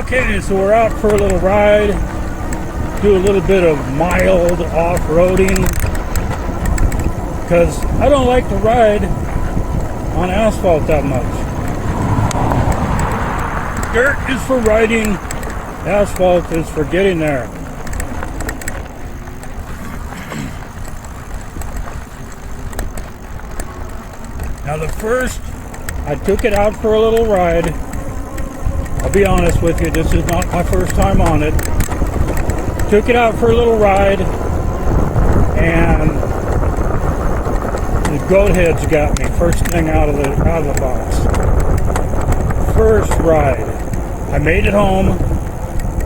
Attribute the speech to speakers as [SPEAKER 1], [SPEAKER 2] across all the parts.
[SPEAKER 1] Okay, so we're out for a little ride, do a little bit of mild off-roading, because I don't like to ride on asphalt that much. Dirt is for riding, asphalt is for getting there. Now I took it out for a little ride. I'll be honest with you, this is not my first time on it. Took it out for a little ride, and the goat heads got me first thing out of the box. First ride. I made it home,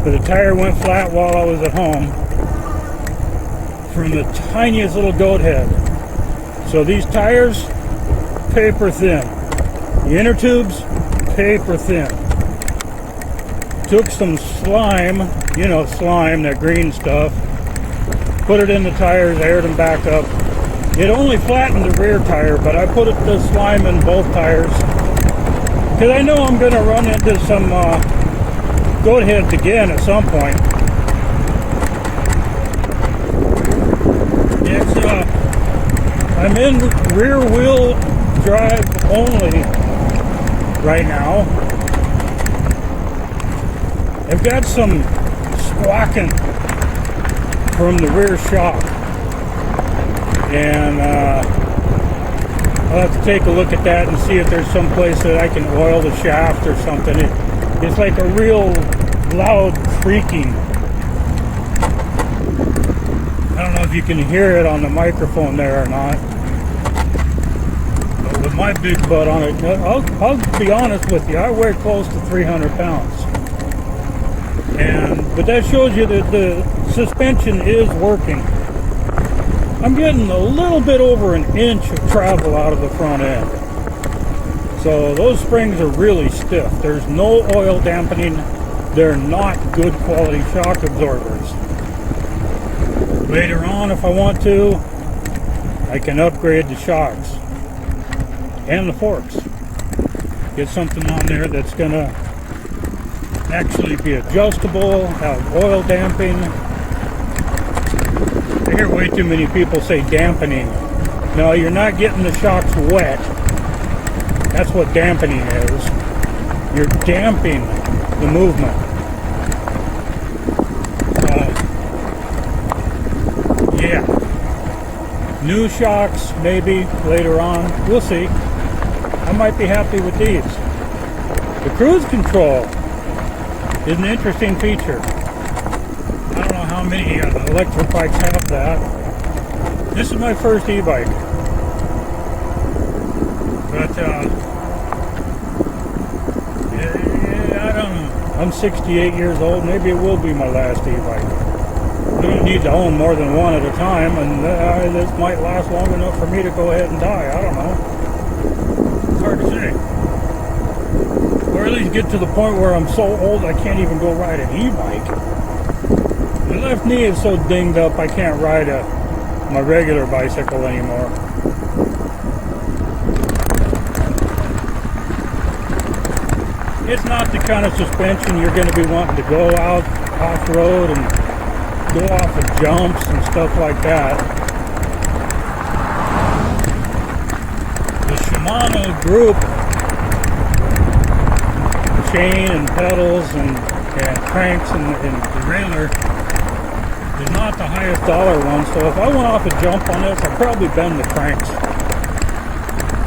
[SPEAKER 1] but the tire went flat while I was at home from the tiniest little goat head. So these tires, paper thin. The inner tubes, paper thin. Took some slime, slime, that green stuff, put it in the tires, aired them back up. It only flattened the rear tire, but I put the slime in both tires because I know I'm going to run into some goat heads again at some point. I'm in rear wheel drive only right now. I've got some squawking from the rear shock, and I'll have to take a look at that and see if there's some place that I can oil the shaft or something. It's like a real loud creaking. I don't know if you can hear it on the microphone there or not, but with my big butt on it, I'll be honest with you, I weigh close to 300 pounds. But that shows you that the suspension is working. I'm getting a little bit over an inch of travel out of the front end. So those springs are really stiff. There's no oil dampening. They're not good quality shock absorbers. Later on, if I want to, I can upgrade the shocks and the forks. Get something on there that's gonna actually be adjustable, have oil damping. I hear way too many people say dampening. No, you're not getting the shocks wet. That's what dampening is. You're damping the movement. Yeah. New shocks, maybe, later on. We'll see. I might be happy with these. The cruise control is an interesting feature. I don't know how many electric bikes have that. This is my first e-bike. But, I don't know. I'm 68 years old. Maybe it will be my last e-bike. I don't need to own more than one at a time, and this might last long enough for me to go ahead and die. I don't know. It's hard to say. Or at least get to the point where I'm so old I can't even go ride an e-bike. My left knee is so dinged up I can't ride my regular bicycle anymore. It's not the kind of suspension you're going to be wanting to go out off-road and go off of jumps and stuff like that. The Shimano group chain and pedals and cranks and derailleur is not the highest dollar one, so if I went off a jump on this, I'd probably bend the cranks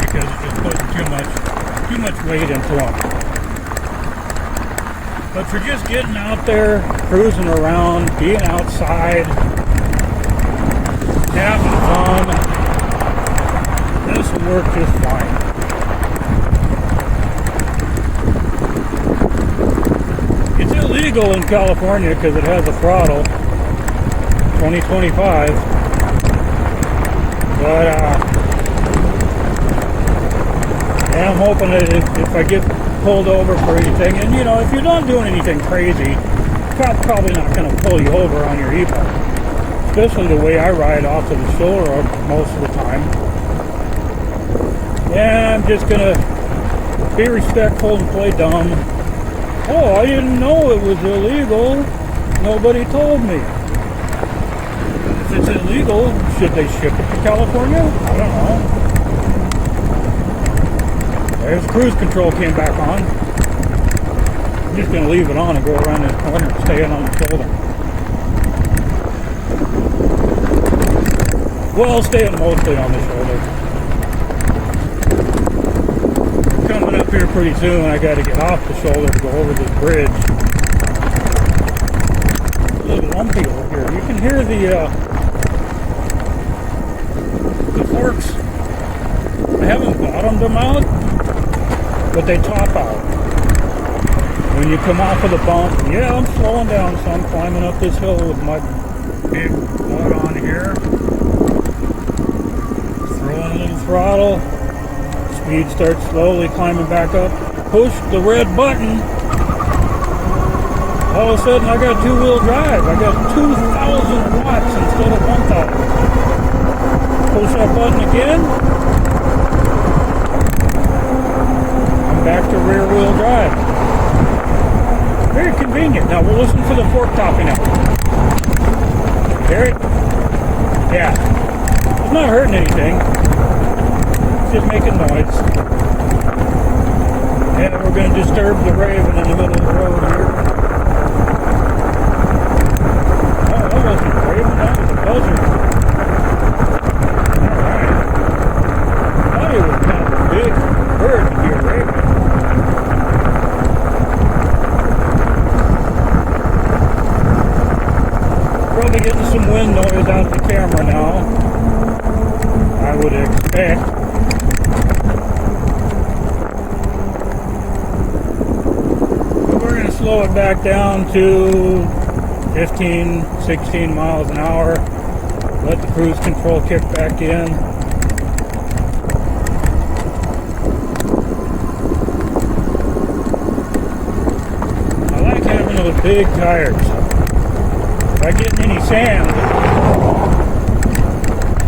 [SPEAKER 1] because it just puts too much weight into them. But for just getting out there, cruising around, being outside, having fun, this will work just fine. It's illegal in California because it has a throttle, 2025. But I'm hoping that if I get pulled over for anything, and if you're not doing anything crazy, cop's probably not going to pull you over on your e-bike. Especially the way I ride off to the shore most of the time. Yeah, I'm just going to be respectful and play dumb. Oh, I didn't know it was illegal. Nobody told me. If it's illegal, should they ship it to California? I don't know. There's cruise control came back on. I'm just going to leave it on and go around this corner and stay in on the shoulder. Well, staying mostly on the shoulder. Coming up here pretty soon, I got to get off the shoulder to go over this bridge. It's a little lumpy over here. You can hear the forks. I haven't bottomed them out, but they top out. When you come off of the bump, yeah, I'm slowing down, so I'm climbing up this hill with my big butt on here. Throwing a little throttle. Speed starts slowly climbing back up. Push the red button. All of a sudden, I got two-wheel drive. I got 2,000 watts instead of 1,000. Push that button again. I'm back to rear-wheel drive. Very convenient. Now we'll listen for the fork topping out. Hear it? Yeah. It's not hurting anything. It's just making noise. And we're going to disturb the raven in the middle of the road here. Oh, that wasn't a raven. That was a buzzard. Alright. I thought it was kind of a big bird to be a raven. Probably getting some wind noise out of the camera now, I would expect. But we're going to slow it back down to 15, 16 miles an hour. Let the cruise control kick back in. I like having those big tires. If I get any sand,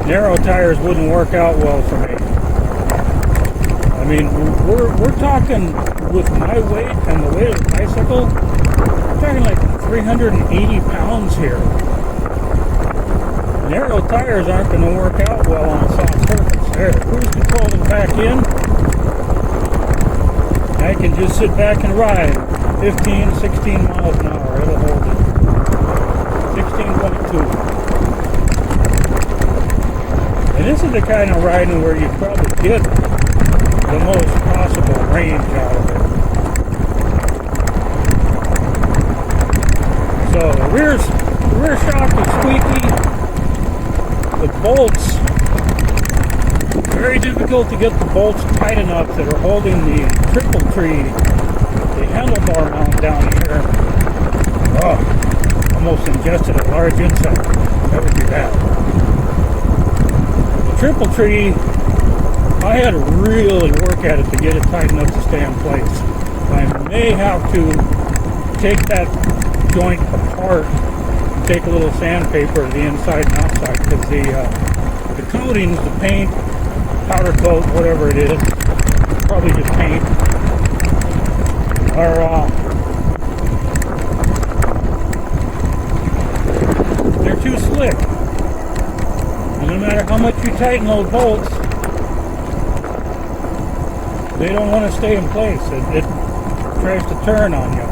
[SPEAKER 1] narrow tires wouldn't work out well for me. I mean, we're talking with my weight and the weight of the bicycle, we're talking like 380 pounds here. Narrow tires aren't going to work out well on a soft surface. There, cruise control them back in. I can just sit back and ride 15, 16 miles an hour. It'll hold it. 16.2. And this is the kind of riding where you probably get the most possible range out of it. So the rear shock is squeaky. The bolts, very difficult to get the bolts tight enough that are holding the triple tree, the handlebar mount down here. Oh. Almost ingested a large insect. That would be bad. The triple tree, I had to really work at it to get it tight enough to stay in place. I may have to take that joint apart and take a little sandpaper to the inside and outside, because the coatings, the paint, powder coat, whatever it is, probably just paint, are too slick. And no matter how much you tighten those bolts, they don't want to stay in place. It tries to turn on you.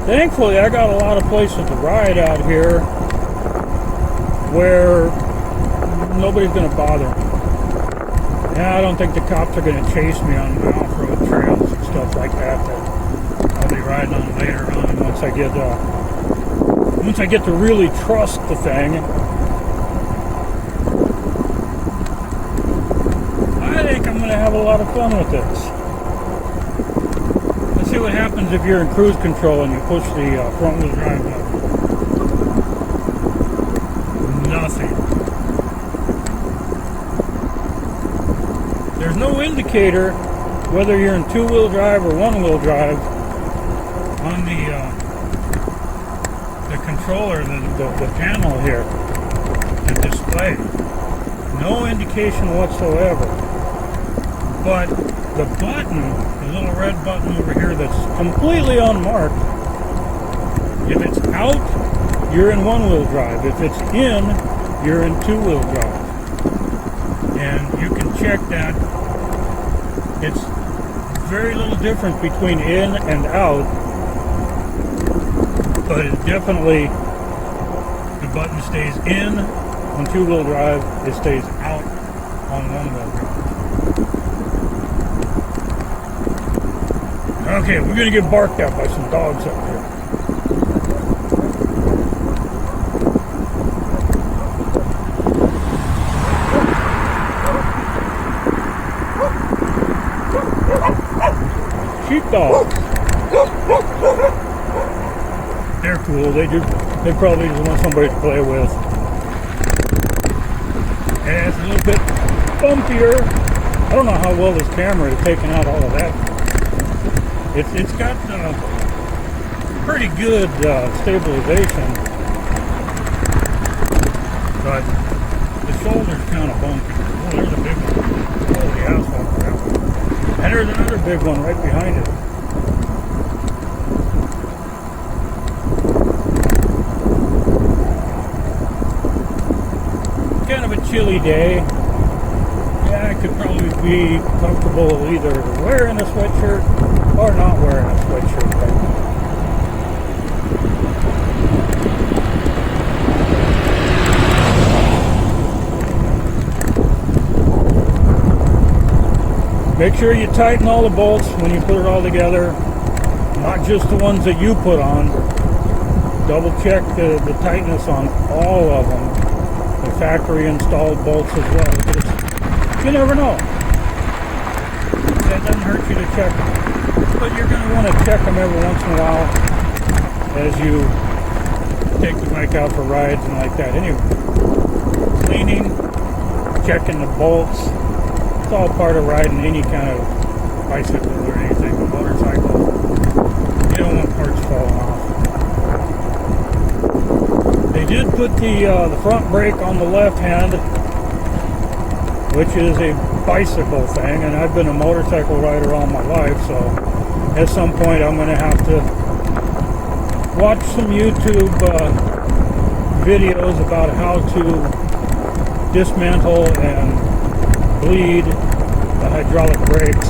[SPEAKER 1] Thankfully, I got a lot of places to ride out here where nobody's going to bother me. Yeah, I don't think the cops are going to chase me on my off-road trails and stuff like that I'll be riding on later on once I get to really trust the thing. I think I'm going to have a lot of fun with this. Let's see what happens if you're in cruise control and you push the front wheel drive button. Nothing. There's no indicator whether you're in two-wheel drive or one-wheel drive on the controller, the panel here, the display. No indication whatsoever. But The button, the little red button over here that's completely unmarked, if it's out, you're in one-wheel drive. If it's in, you're in two-wheel drive. And you can check that. It's very little difference between in and out, but it definitely, the button stays in on two-wheel drive, it stays out on one-wheel drive. Okay, we're going to get barked at by some dogs up here. Sheepdogs. They're cool. They probably just want somebody to play with. And it's a little bit bumpier. I don't know how well this camera is taking out all of that. It's got pretty good stabilization, but the shoulder's kind of bumpy. Oh, there's a big one. Holy asphalt for that one. And there's another big one right behind it. Kind of a chilly day. Yeah, I could probably be comfortable either wearing a sweatshirt or not wearing a sweatshirt right now. Make sure you tighten all the bolts when you put it all together, not just the ones that you put on. Double check the tightness on all of them, the factory installed bolts as well, because you never know. That doesn't hurt you to check them. But you're going to want to check them every once in a while as you take the bike out for rides and like that. Anyway, cleaning, checking the bolts, it's all part of riding any kind of bicycle or anything, a motorcycle. You don't want parts falling off. They did put the front brake on the left hand, which is a bicycle thing, and I've been a motorcycle rider all my life, so at some point I'm going to have to watch some YouTube videos about how to dismantle and bleed the hydraulic brakes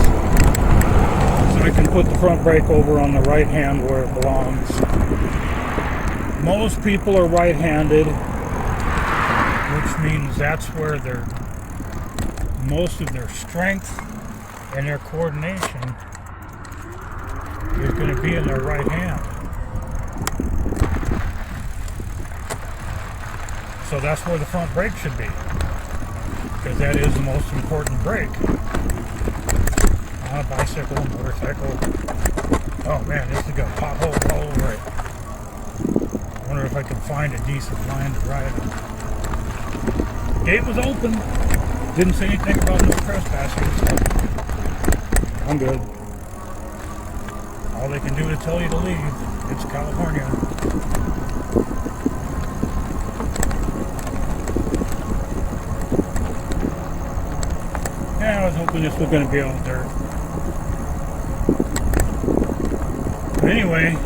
[SPEAKER 1] so I can put the front brake over on the right hand where it belongs. Most people are right-handed, which means that's where most of their strength and their coordination is going to be in their right hand. So that's where the front brake should be, because that is the most important brake. Bicycle, motorcycle. Oh man, this has got potholes all over it. I wonder if I can find a decent line to ride on. Gate was open. Didn't say anything about no trespassing, so I'm good. All they can do is tell you to leave. It's California. Yeah, I was hoping this was going to be all dirt. But anyway,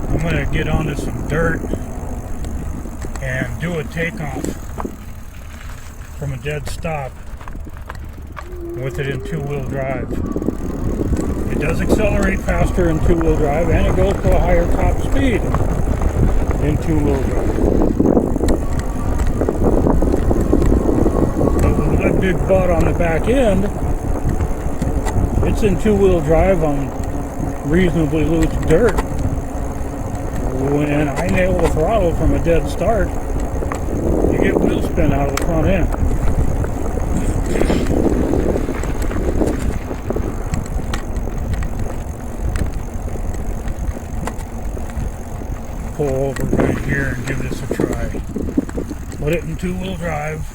[SPEAKER 1] I'm going to get onto some dirt and do a takeoff from a dead stop with it in two-wheel drive. It does accelerate faster in two-wheel drive, and it goes to a higher top speed in two-wheel drive. But with that big butt on the back end, it's in two-wheel drive on reasonably loose dirt. When I nail the throttle from a dead start, you get wheel spin out of the front end. Pull over right here and give this a try. Put it in two-wheel drive,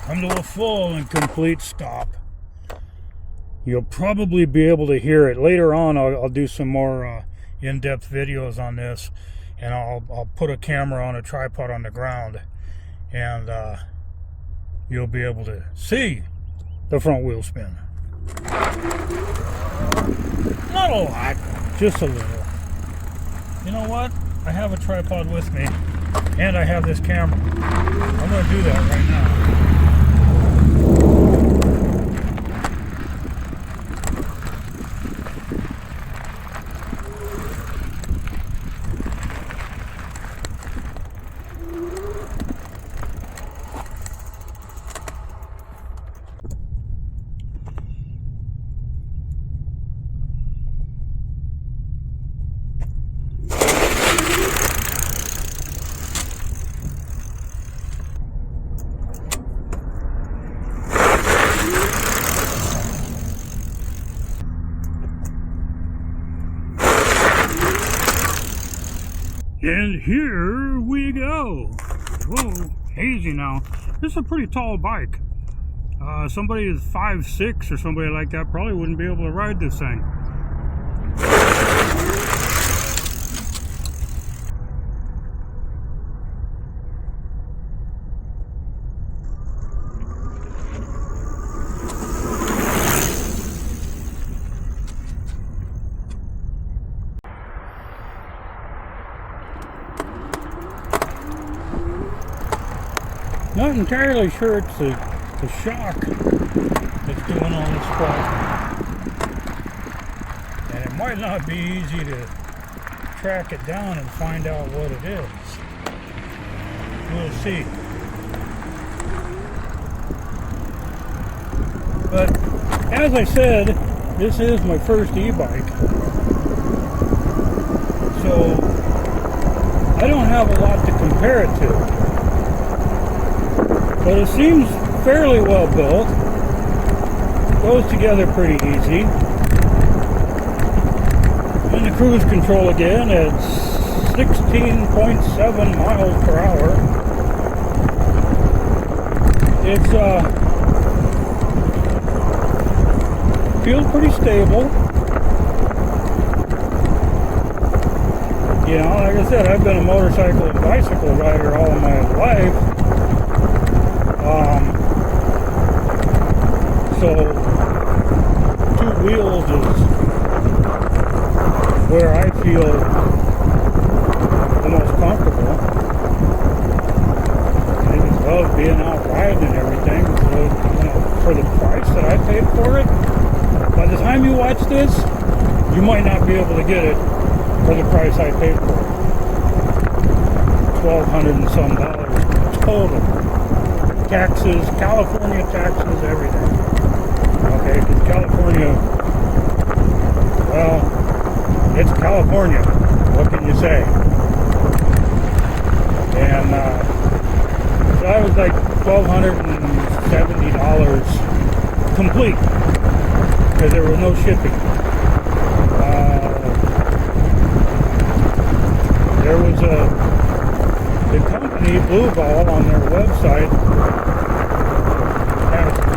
[SPEAKER 1] come to a full and complete stop. You'll probably be able to hear it. Later on, I'll do some more in-depth videos on this, and I'll put a camera on a tripod on the ground and you'll be able to see the front wheel spin. Not a lot, just a little. You know what? I have a tripod with me, and I have this camera. I'm going to do that right now. And here we go. Whoa, hazy now. This is a pretty tall bike. Somebody is 5'6" or somebody like that probably wouldn't be able to ride this thing. Not entirely sure it's the shock that's doing all this stuff. And it might not be easy to track it down and find out what it is. We'll see. But as I said, this is my first e-bike. So I don't have a lot to compare it to. But it seems fairly well built. Goes together pretty easy. And the cruise control again at 16.7 miles per hour. It's feels pretty stable. You know, like I said, I've been a motorcycle and bicycle rider all of my life. So, 2 wheels is where I feel the most comfortable. I just love being out riding and everything. So, you know, for the price that I paid for it, by the time you watch this, you might not be able to get it for the price I paid for it. $1,200 and some dollars total. Taxes, California taxes, everything. Okay, because California, well, it's California. What can you say? And so I was like $1,270 complete because there was no shipping. There was the company Bluvall on their website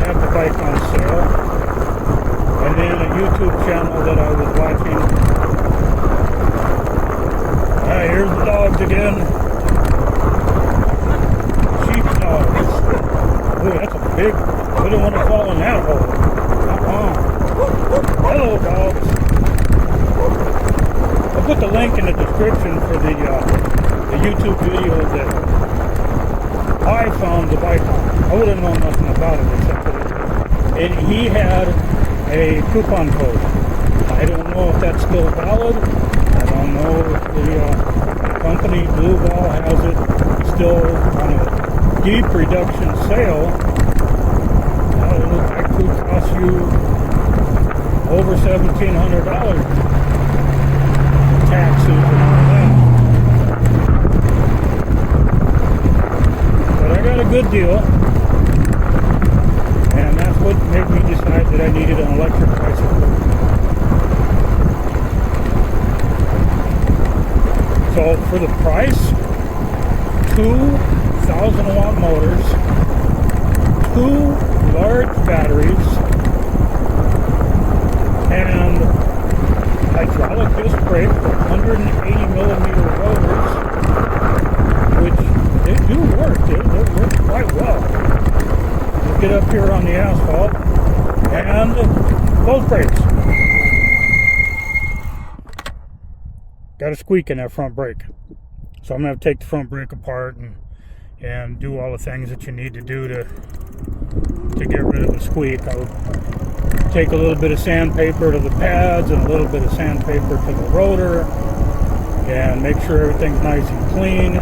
[SPEAKER 1] had the bike on sale. And then a YouTube channel that I was watching. Here's the dogs again. Sheep dogs. Ooh, that's a big, we don't want to fall in that hole. Hello, dogs. I'll put the link in the description for the YouTube video that I found the bike on. I would have known nothing about it except that he had a coupon code. I don't know if that's still valid. I don't know if the company Bluvall has it still on a deep reduction sale. That could cost you over $1,700 taxes and all that. But I got a good deal. And that's what made me decide that I needed an electric bicycle. So for the price, 2,000 watt motors, 2 large batteries, and hydraulic disc brake for 180 millimeter rotors, which they do work. They work quite well. get up here on the asphalt, and both brakes. Got a squeak in that front brake. So I'm going to have to take the front brake apart and do all the things that you need to do to get rid of the squeak. I'll take a little bit of sandpaper to the pads and a little bit of sandpaper to the rotor and make sure everything's nice and clean.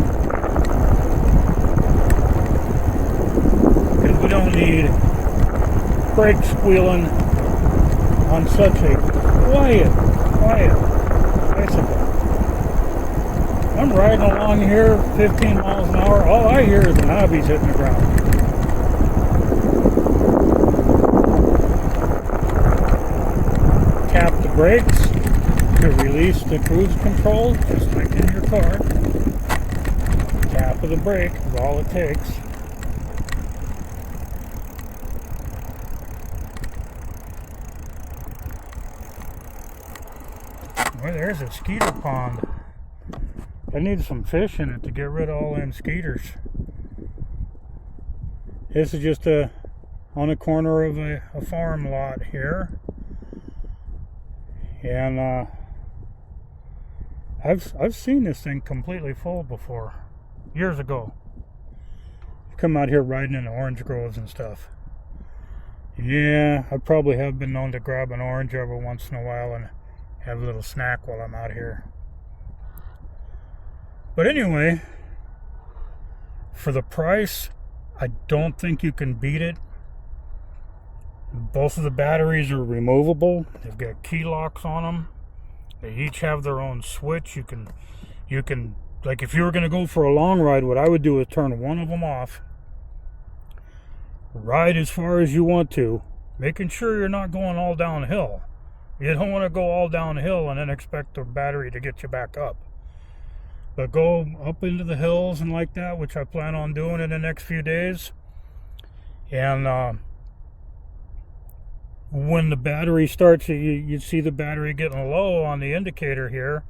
[SPEAKER 1] Because we don't need brake squealing on such a quiet bicycle. I'm riding along here 15 miles an hour. All I hear is the knobbies hitting the ground. Tap the brakes to release the cruise control, just like in your car. Tap of the brake is all it takes. Well, there's a skeeter pond. I need some fish in it to get rid of all them skeeters. This is just on the corner of a farm lot here, and I've seen this thing completely full before, years ago. Come out here riding in the orange groves and stuff. Yeah, I probably have been known to grab an orange every once in a while and have a little snack while I'm out here. But anyway, for the price, I don't think you can beat it. Both of the batteries are removable. They've got key locks on them. They each have their own switch. You can, like if you were going to go for a long ride, what I would do is turn one of them off. Ride as far as you want to, making sure you're not going all downhill. You don't want to go all downhill and then expect the battery to get you back up. But go up into the hills and like that, which I plan on doing in the next few days. And when the battery starts, you see the battery getting low on the indicator here.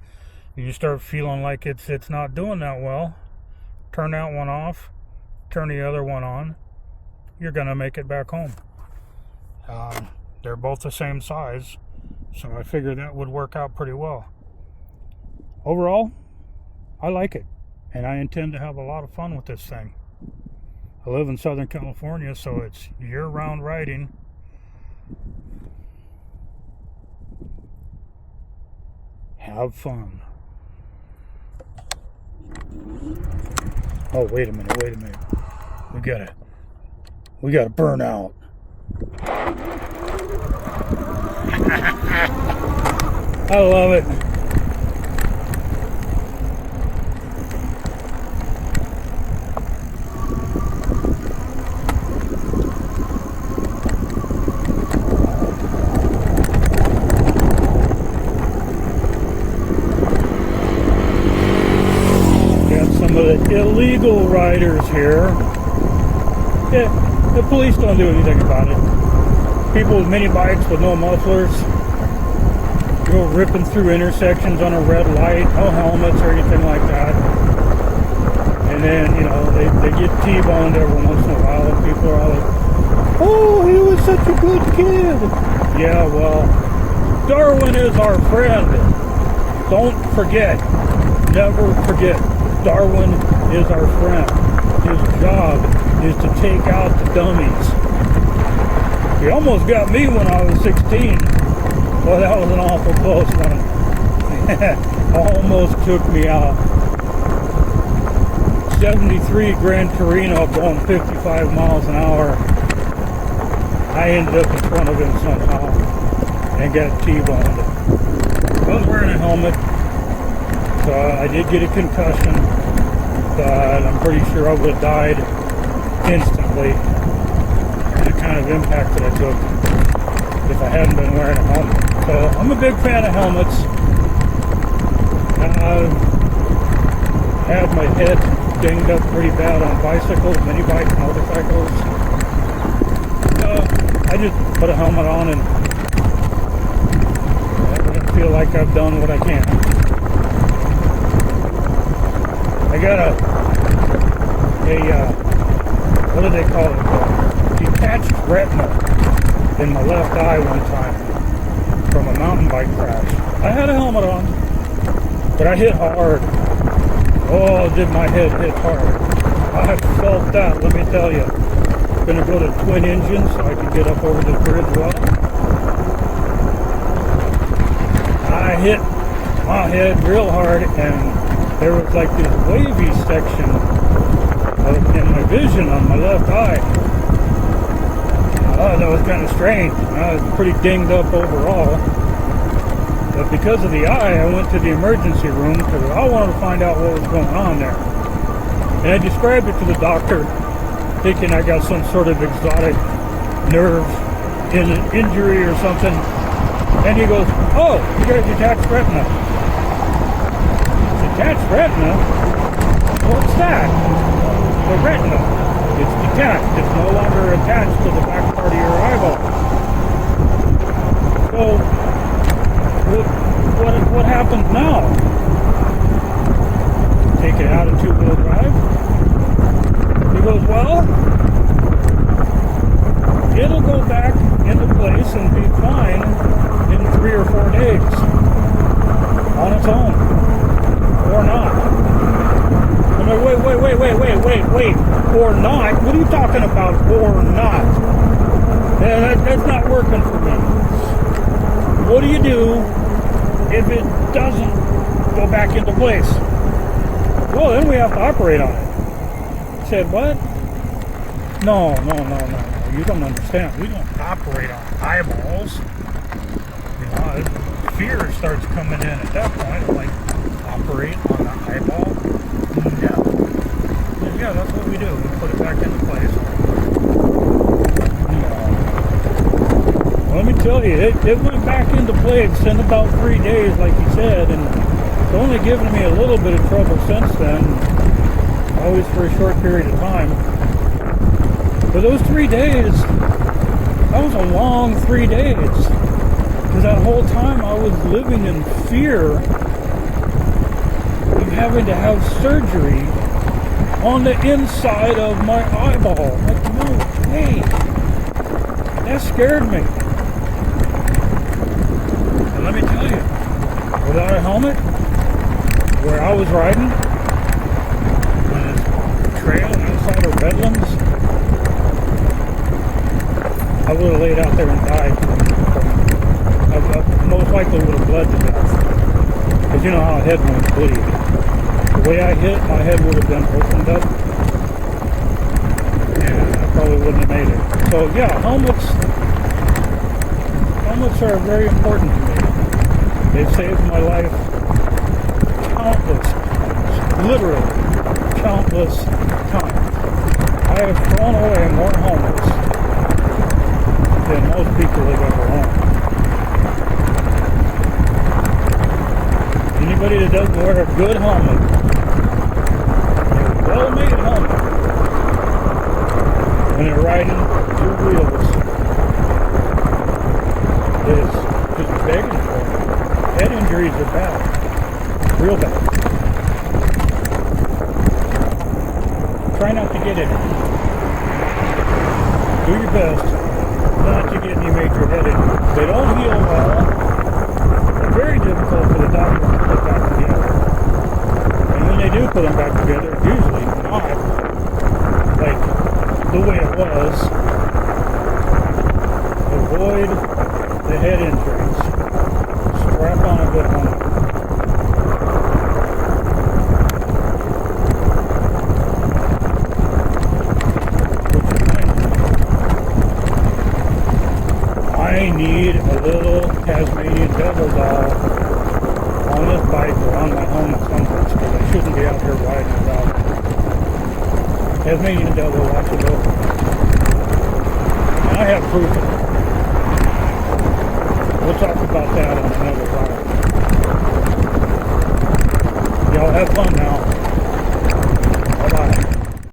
[SPEAKER 1] And you start feeling like it's not doing that well. Turn that one off. Turn the other one on. You're going to make it back home. They're both the same size. So I figured that would work out pretty well. Overall, I like it, and I intend to have a lot of fun with this thing. I live in Southern California, so it's year-round riding. Have fun. Oh, wait a minute. We gotta burn out. I love it. The illegal riders here. Yeah, the police don't do anything about it. People with mini bikes with no mufflers go ripping through intersections on a red light, no helmets or anything like that. And then, you know, they get T-boned every once in a while, and people are all like, "Oh, he was such a good kid." Yeah, well, Darwin is our friend. Don't forget. Never forget. Darwin is our friend. His job is to take out the dummies. He almost got me when I was 16. Well, that was an awful close one. Almost took me out. 73 Gran Torino going 55 miles an hour. I ended up in front of him somehow and got T-boned. I was wearing a helmet. I did get a concussion, but I'm pretty sure I would have died instantly from the kind of impact that I took if I hadn't been wearing a helmet. So I'm a big fan of helmets. I've had my head dinged up pretty bad on bicycles, mini bikes, motorcycles. I just put a helmet on and I feel like I've done what I can. I got what do they call it? detached retina in my left eye one time from a mountain bike crash. I had a helmet on, but I hit hard. Oh, did my head hit hard. I felt that, let me tell you. Gonna go to twin engines so I can get up over the bridge well. I hit my head real hard, and there was like this wavy section in my vision on my left eye. Oh, that was kind of strange. I was pretty dinged up overall. But because of the eye, I went to the emergency room because I wanted to find out what was going on there. And I described it to the doctor, thinking I got some sort of exotic nerve injury or something. And he goes, "Oh, you got a detached retina." Detached retina? What's that? The retina. It's detached. It's no longer attached to the back part of your eyeball. So, what happens now? Take it out of two-wheel drive? He goes, well, it'll go back into place and be fine in 3 or 4 days. On its own. Or not. I'm like, wait. Or not? What are you talking about, or not? Yeah, that's not working for me. What do you do if it doesn't go back into place? Well, then we have to operate on it. I said, what? No. You don't understand. We don't operate on eyeballs. You know, fear starts coming in at that point. Like, operate on the eyeball? No. Yeah, that's what we do. We put it back into place. No. Let me tell you, it went back into place in about 3 days, like you said, and it's only given me a little bit of trouble since then, always for a short period of time. But those 3 days, that was a long 3 days, because that whole time I was living in fear of having to have surgery on the inside of my eyeball. Like, no way. That scared me. And let me tell you, without a helmet, where I was riding on this trail outside of Redlands, I would have laid out there and died. I most likely would have bled to death. Because you know how head wounds bleed. The way I hit, my head would have been opened up. And I probably wouldn't have made it. So yeah, helmets are very important to me. They've saved my life countless times. Literally countless times. I have thrown away more helmets than most people have ever owned. Anybody that doesn't wear a good helmet, a well-made helmet, when they're riding 2 wheels, is just begging for it. Head injuries are bad. Real bad. Try not to get it. Do your best not to get any major head injuries. They don't heal well. They're very difficult for the doctor to put back together. And when they do put them back together, it's usually not like the way it was. Avoid the head injuries. Strap on a good helmet. I need a little Tasmanian devil doll on this bike or on my helmet someplace, because I shouldn't be out here riding without it. Tasmanian devil, watch it over. And I have proof of it. We'll talk about that on another ride. Y'all have fun now. Bye-bye.